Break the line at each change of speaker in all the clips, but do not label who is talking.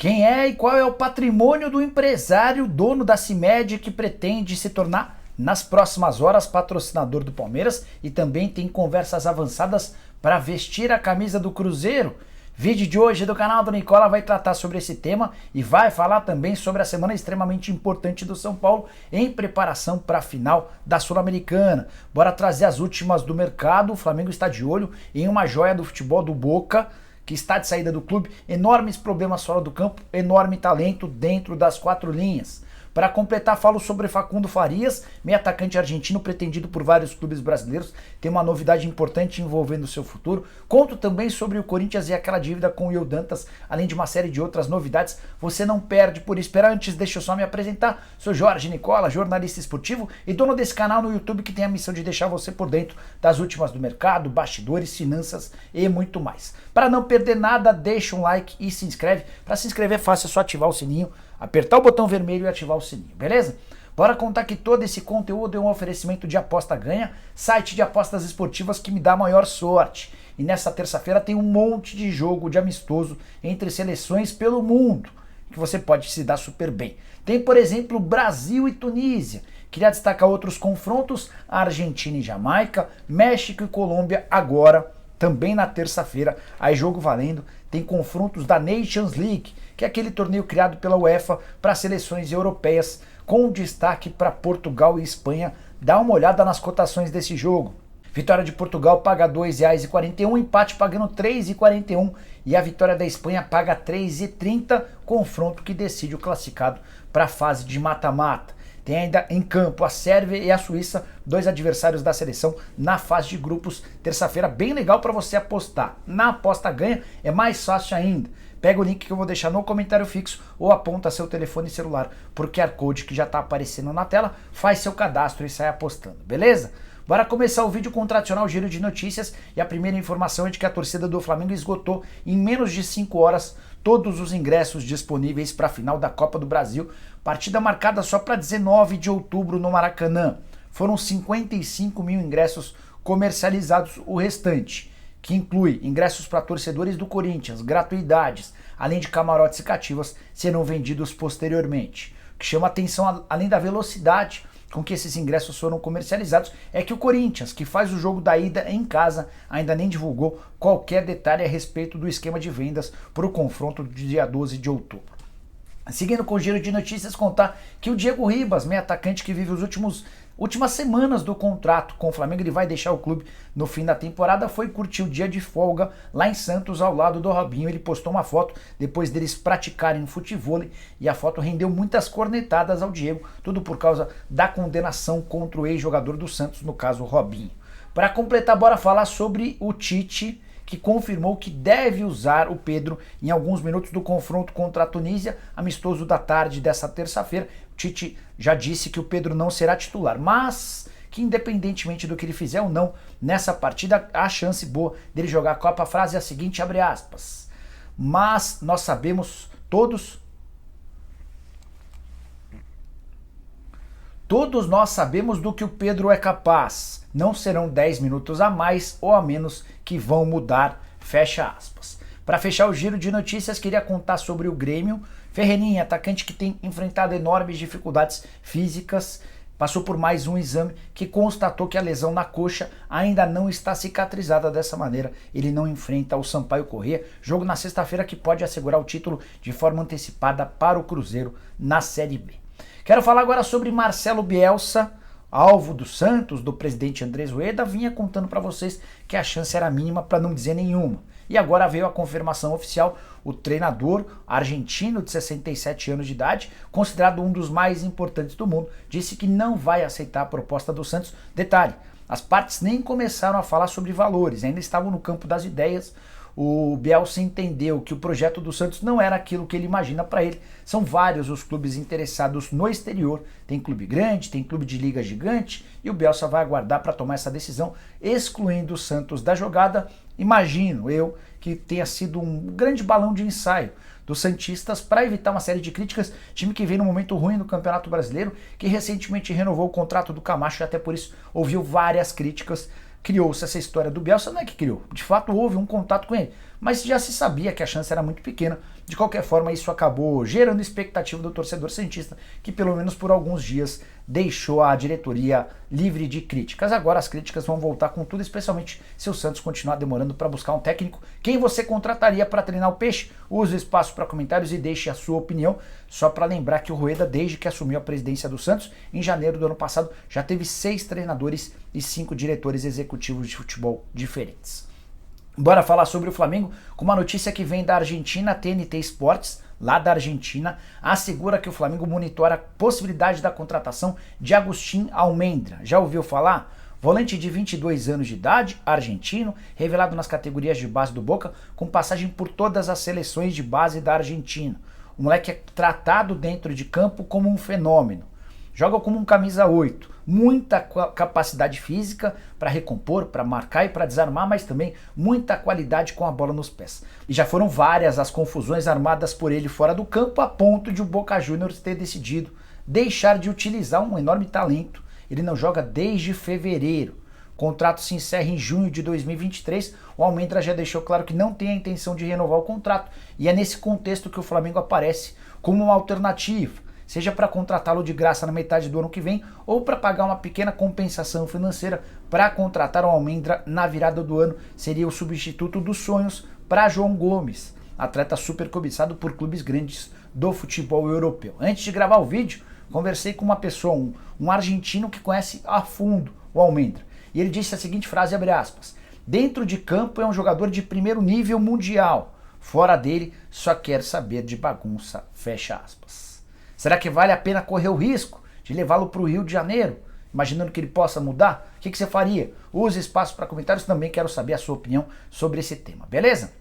Quem é e qual é o patrimônio do empresário dono da CIMED que pretende se tornar, nas próximas horas, patrocinador do Palmeiras e também tem conversas avançadas para vestir a camisa do Cruzeiro? Vídeo de hoje do canal do Nicola vai tratar sobre esse tema e vai falar também sobre a semana extremamente importante do São Paulo em preparação para a final da Sul-Americana. Bora trazer as últimas do mercado. O Flamengo está de olho em uma joia do futebol do Boca, que está de saída do clube, enormes problemas fora do campo, enorme talento dentro das quatro linhas. Para completar, falo sobre Facundo Farias, meio atacante argentino pretendido por vários clubes brasileiros. Tem uma novidade importante envolvendo o seu futuro. Conto também sobre o Corinthians e aquela dívida com o Will Dantas, além de uma série de outras novidades. Você não perde por esperar. Antes, deixa eu só me apresentar. Sou Jorge Nicola, jornalista esportivo e dono desse canal no YouTube que tem a missão de deixar você por dentro das últimas do mercado, bastidores, finanças e muito mais. Para não perder nada, deixa um like e se inscreve. Para se inscrever é fácil, é só ativar o sininho, apertar o botão vermelho e ativar o sininho, beleza? Bora contar que todo esse conteúdo é um oferecimento de Aposta Ganha, site de apostas esportivas que me dá a maior sorte. E nessa terça-feira tem um monte de jogo de amistoso entre seleções pelo mundo, que você pode se dar super bem. Tem, por exemplo, Brasil e Tunísia. Queria destacar outros confrontos, Argentina e Jamaica, México e Colômbia agora, também na terça-feira, aí jogo valendo. Tem confrontos da Nations League, que é aquele torneio criado pela UEFA para seleções europeias, com destaque para Portugal e Espanha. Dá uma olhada nas cotações desse jogo. Vitória de Portugal paga R$ 2,41, empate pagando R$ 3,41 e a vitória da Espanha paga R$ 3,30, confronto que decide o classificado para a fase de mata-mata. Tem ainda em campo a Sérvia e a Suíça, dois adversários da seleção na fase de grupos. Terça-feira bem legal para você apostar. Na Aposta Ganha é mais fácil ainda. Pega o link que eu vou deixar no comentário fixo ou aponta seu telefone celular pro QR Code que já está aparecendo na tela, faz seu cadastro e sai apostando, beleza? Bora começar o vídeo com o tradicional giro de notícias e a primeira informação é de que a torcida do Flamengo esgotou em menos de 5 horas todos os ingressos disponíveis para a final da Copa do Brasil, partida marcada só para 19 de outubro no Maracanã. Foram 55 mil ingressos comercializados, o restante, que inclui ingressos para torcedores do Corinthians, gratuidades, além de camarotes e cativas, serão vendidos posteriormente. O que chama atenção, além da velocidade com que esses ingressos foram comercializados, é que o Corinthians, que faz o jogo da ida em casa, ainda nem divulgou qualquer detalhe a respeito do esquema de vendas para o confronto do dia 12 de outubro. Seguindo com o giro de notícias, contar que o Diego Ribas, meio atacante que vive últimas semanas do contrato com o Flamengo, ele vai deixar o clube no fim da temporada, foi curtir o dia de folga lá em Santos ao lado do Robinho. Ele postou uma foto depois deles praticarem futevôlei e a foto rendeu muitas cornetadas ao Diego, tudo por causa da condenação contra o ex-jogador do Santos, no caso o Robinho. Para completar, bora falar sobre o Tite, que confirmou que deve usar o Pedro em alguns minutos do confronto contra a Tunísia, amistoso da tarde dessa terça-feira. O Tite já disse que o Pedro não será titular, mas que independentemente do que ele fizer ou não nessa partida, há chance boa dele jogar a Copa. A frase é a seguinte, abre aspas: mas nós sabemos todos nós sabemos do que o Pedro é capaz. Não serão 10 minutos a mais ou a menos que vão mudar, fecha aspas. Para fechar o giro de notícias, queria contar sobre o Grêmio. Ferreirinha, atacante que tem enfrentado enormes dificuldades físicas, passou por mais um exame que constatou que a lesão na coxa ainda não está cicatrizada. Dessa maneira, ele não enfrenta o Sampaio Corrêa, jogo na sexta-feira que pode assegurar o título de forma antecipada para o Cruzeiro na Série B. Quero falar agora sobre Marcelo Bielsa, alvo do Santos, do presidente Andrés Rueda. Vinha contando para vocês que a chance era mínima, para não dizer nenhuma. E agora veio a confirmação oficial. O treinador argentino de 67 anos de idade, considerado um dos mais importantes do mundo, disse que não vai aceitar a proposta do Santos. Detalhe, as partes nem começaram a falar sobre valores, ainda estavam no campo das ideias. O Bielsa entendeu que o projeto do Santos não era aquilo que ele imagina para ele. São vários os clubes interessados no exterior. Tem clube grande, tem clube de liga gigante e o Bielsa vai aguardar para tomar essa decisão, excluindo o Santos da jogada. Imagino eu que tenha sido um grande balão de ensaio dos santistas para evitar uma série de críticas. Time que vem num momento ruim no Campeonato Brasileiro, que recentemente renovou o contrato do Camacho e até por isso ouviu várias críticas. Criou-se essa história do Bielsa, não é que criou, de fato houve um contato com ele, mas já se sabia que a chance era muito pequena. De qualquer forma, isso acabou gerando expectativa do torcedor santista, que pelo menos por alguns dias deixou a diretoria livre de críticas. Agora as críticas vão voltar com tudo, especialmente se o Santos continuar demorando para buscar um técnico. Quem você contrataria para treinar o Peixe? Use o espaço para comentários e deixe a sua opinião. Só para lembrar que o Rueda, desde que assumiu a presidência do Santos, em janeiro do ano passado, já teve 6 treinadores e 5 diretores executivos de futebol diferentes. Bora falar sobre o Flamengo com uma notícia que vem da Argentina. A TNT Sports, lá da Argentina, assegura que o Flamengo monitora a possibilidade da contratação de Agustín Almendra. Já ouviu falar? Volante de 22 anos de idade, argentino, revelado nas categorias de base do Boca, com passagem por todas as seleções de base da Argentina. O moleque é tratado dentro de campo como um fenômeno. Joga como um camisa 8, muita capacidade física para recompor, para marcar e para desarmar, mas também muita qualidade com a bola nos pés. E já foram várias as confusões armadas por ele fora do campo, a ponto de o Boca Juniors ter decidido deixar de utilizar um enorme talento. Ele não joga desde fevereiro. O contrato se encerra em junho de 2023. O Almendra já deixou claro que não tem a intenção de renovar o contrato, e é nesse contexto que o Flamengo aparece como uma alternativa, seja para contratá-lo de graça na metade do ano que vem ou para pagar uma pequena compensação financeira para contratar o Almendra na virada do ano. Seria o substituto dos sonhos para João Gomes, atleta super cobiçado por clubes grandes do futebol europeu. Antes de gravar o vídeo, conversei com uma pessoa, um argentino que conhece a fundo o Almendra, e ele disse a seguinte frase, abre aspas: dentro de campo é um jogador de primeiro nível mundial, fora dele só quer saber de bagunça, fecha aspas. Será que vale a pena correr o risco de levá-lo para o Rio de Janeiro, imaginando que ele possa mudar? O que você faria? Use espaço para comentários, também quero saber a sua opinião sobre esse tema, beleza?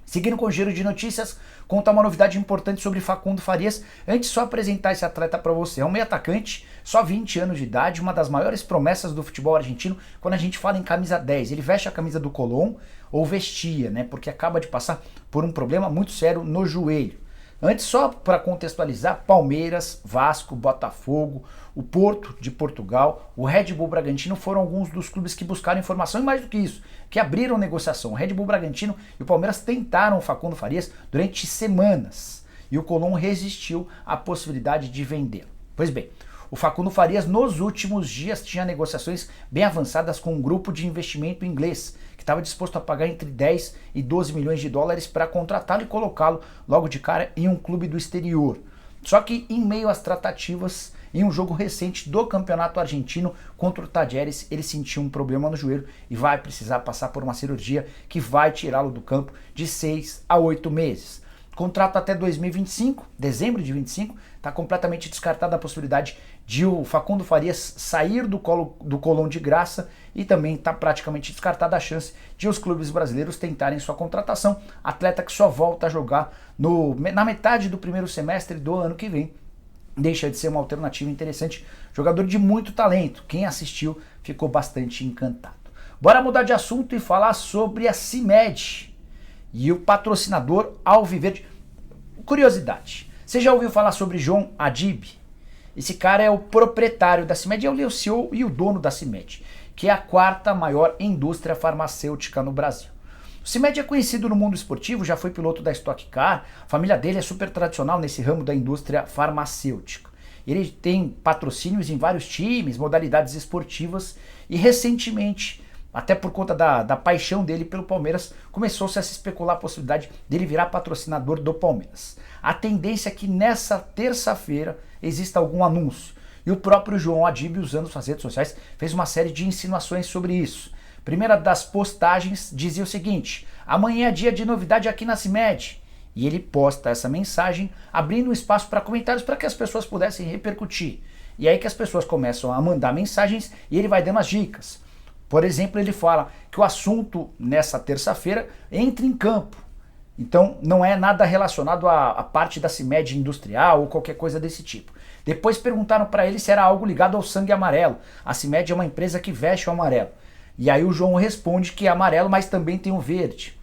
Seguindo com o giro de notícias, conta uma novidade importante sobre Facundo Farias. Antes, só apresentar esse atleta para você. É um meio atacante, só 20 anos de idade, uma das maiores promessas do futebol argentino quando a gente fala em camisa 10. Ele veste a camisa do Colón, ou vestia, né? Porque acaba de passar por um problema muito sério no joelho. Antes, só para contextualizar, Palmeiras, Vasco, Botafogo, o Porto de Portugal, o Red Bull Bragantino foram alguns dos clubes que buscaram informação, e mais do que isso, que abriram negociação. O Red Bull Bragantino e o Palmeiras tentaram o Facundo Farias durante semanas, e o Colón resistiu à possibilidade de vendê-lo. Pois bem, o Facundo Farias nos últimos dias tinha negociações bem avançadas com um grupo de investimento inglês, que estava disposto a pagar entre 10 e 12 milhões de dólares para contratá-lo e colocá-lo logo de cara em um clube do exterior. Só que em meio às tratativas, em um jogo recente do campeonato argentino contra o Talleres, ele sentiu um problema no joelho e vai precisar passar por uma cirurgia que vai tirá-lo do campo de 6 a 8 meses. Contrato até 2025, dezembro de 25, está completamente descartada a possibilidade de o Facundo Farias sair do Colón de graça, e também está praticamente descartada a chance de os clubes brasileiros tentarem sua contratação. Atleta que só volta a jogar na metade do primeiro semestre do ano que vem. Deixa de ser uma alternativa interessante. Jogador de muito talento. Quem assistiu ficou bastante encantado. Bora mudar de assunto e falar sobre a CIMED e o patrocinador Alviverde. Curiosidade, você já ouviu falar sobre João Adib? Esse cara é o proprietário da CIMED, ele é o CEO e o dono da CIMED, que é a 4ª maior indústria farmacêutica no Brasil. O CIMED é conhecido no mundo esportivo, já foi piloto da Stock Car, a família dele é super tradicional nesse ramo da indústria farmacêutica. Ele tem patrocínios em vários times, modalidades esportivas, e recentemente, até por conta da paixão dele pelo Palmeiras, começou-se a se especular a possibilidade dele virar patrocinador do Palmeiras. A tendência é que nessa terça-feira exista algum anúncio. E o próprio João Adib, usando suas redes sociais, fez uma série de insinuações sobre isso. A primeira das postagens dizia o seguinte: amanhã é dia de novidade aqui na CIMED. E ele posta essa mensagem abrindo um espaço para comentários para que as pessoas pudessem repercutir. E aí que as pessoas começam a mandar mensagens e ele vai dando as dicas. Por exemplo, ele fala que o assunto nessa terça-feira entra em campo. Então não é nada relacionado à parte da CIMED industrial ou qualquer coisa desse tipo. Depois perguntaram para ele se era algo ligado ao sangue amarelo. A CIMED é uma empresa que veste o amarelo. E aí o João responde que é amarelo, mas também tem o verde.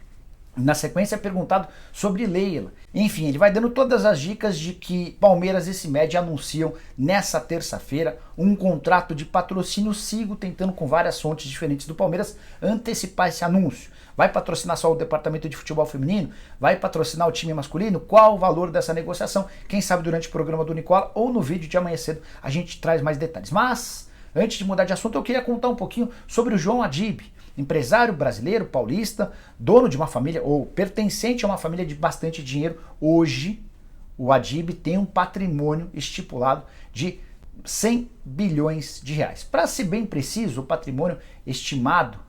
Na sequência é perguntado sobre Leila. Enfim, ele vai dando todas as dicas de que Palmeiras e CIMED anunciam nessa terça-feira um contrato de patrocínio. Sigo tentando com várias fontes diferentes do Palmeiras antecipar esse anúncio. Vai patrocinar só o departamento de futebol feminino? Vai patrocinar o time masculino? Qual o valor dessa negociação? Quem sabe durante o programa do Nicola ou no vídeo de amanhã cedo a gente traz mais detalhes. Mas, antes de mudar de assunto, eu queria contar um pouquinho sobre o João Adib, empresário brasileiro, paulista, dono de uma família, ou pertencente a uma família de bastante dinheiro. Hoje, o Adib tem um patrimônio estipulado de 100 bilhões de reais. Para ser bem preciso, o patrimônio estimado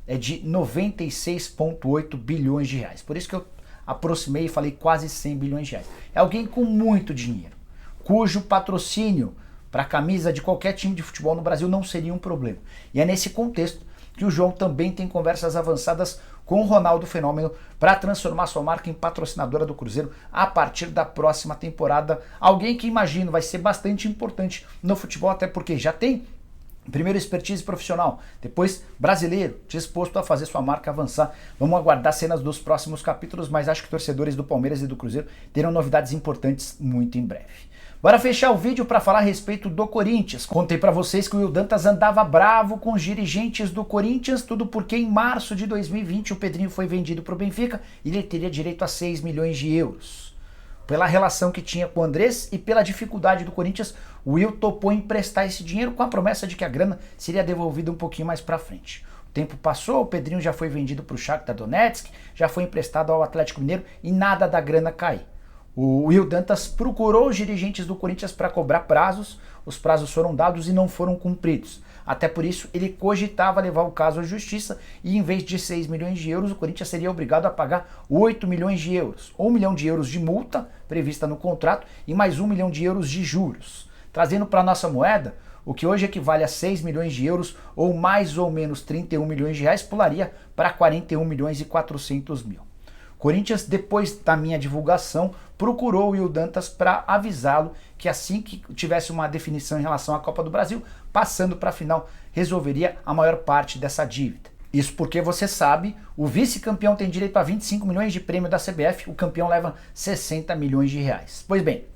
é de 96,8 bilhões de reais. Por isso que eu aproximei e falei quase 100 bilhões de reais. É alguém com muito dinheiro, cujo patrocínio para a camisa de qualquer time de futebol no Brasil não seria um problema. E é nesse contexto que o João também tem conversas avançadas com o Ronaldo Fenômeno para transformar sua marca em patrocinadora do Cruzeiro a partir da próxima temporada. Alguém que imagino vai ser bastante importante no futebol, até porque já tem primeiro expertise profissional, depois brasileiro, disposto a fazer sua marca avançar. Vamos aguardar cenas dos próximos capítulos, mas acho que torcedores do Palmeiras e do Cruzeiro terão novidades importantes muito em breve. Bora fechar o vídeo para falar a respeito do Corinthians. Contei para vocês que o Will Dantas andava bravo com os dirigentes do Corinthians, tudo porque em março de 2020 o Pedrinho foi vendido para o Benfica e ele teria direito a 6 milhões de euros. Pela relação que tinha com o Andrés e pela dificuldade do Corinthians, o Will topou emprestar esse dinheiro com a promessa de que a grana seria devolvida um pouquinho mais para frente. O tempo passou, o Pedrinho já foi vendido para o Shakhtar Donetsk, já foi emprestado ao Atlético Mineiro e nada da grana cai. O Will Dantas procurou os dirigentes do Corinthians para cobrar prazos, os prazos foram dados e não foram cumpridos. Até por isso ele cogitava levar o caso à justiça e em vez de 6 milhões de euros, o Corinthians seria obrigado a pagar 8 milhões de euros. 1 milhão de euros de multa prevista no contrato e mais 1 milhão de euros de juros. Trazendo para a nossa moeda, o que hoje equivale a 6 milhões de euros ou mais ou menos 31 milhões de reais, pularia para 41 milhões e 400 mil. Corinthians, depois da minha divulgação, procurou o Will Dantas para avisá-lo que assim que tivesse uma definição em relação à Copa do Brasil, passando para a final, resolveria a maior parte dessa dívida. Isso porque você sabe, o vice-campeão tem direito a 25 milhões de prêmio da CBF, o campeão leva 60 milhões de reais. Pois bem,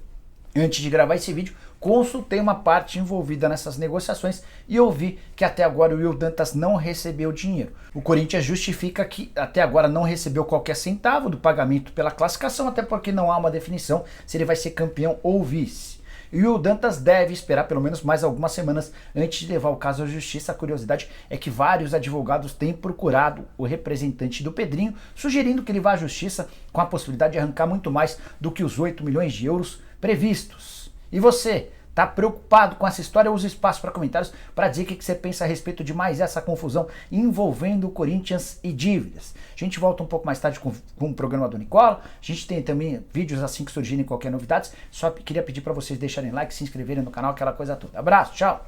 antes de gravar esse vídeo, consultei uma parte envolvida nessas negociações e ouvi que até agora o Will Dantas não recebeu dinheiro. O Corinthians justifica que até agora não recebeu qualquer centavo do pagamento pela classificação, até porque não há uma definição se ele vai ser campeão ou vice. E o Will Dantas deve esperar pelo menos mais algumas semanas antes de levar o caso à justiça. A curiosidade é que vários advogados têm procurado o representante do Pedrinho, sugerindo que ele vá à justiça com a possibilidade de arrancar muito mais do que os 8 milhões de euros previstos. E você, tá preocupado com essa história? Usa o espaço para comentários para dizer o que você pensa a respeito de mais essa confusão envolvendo o Corinthians e dívidas. A gente volta um pouco mais tarde com o programa do Nicola. A gente tem também vídeos assim que surgirem qualquer novidade. Só queria pedir para vocês deixarem like, se inscreverem no canal, aquela coisa toda. Abraço, tchau!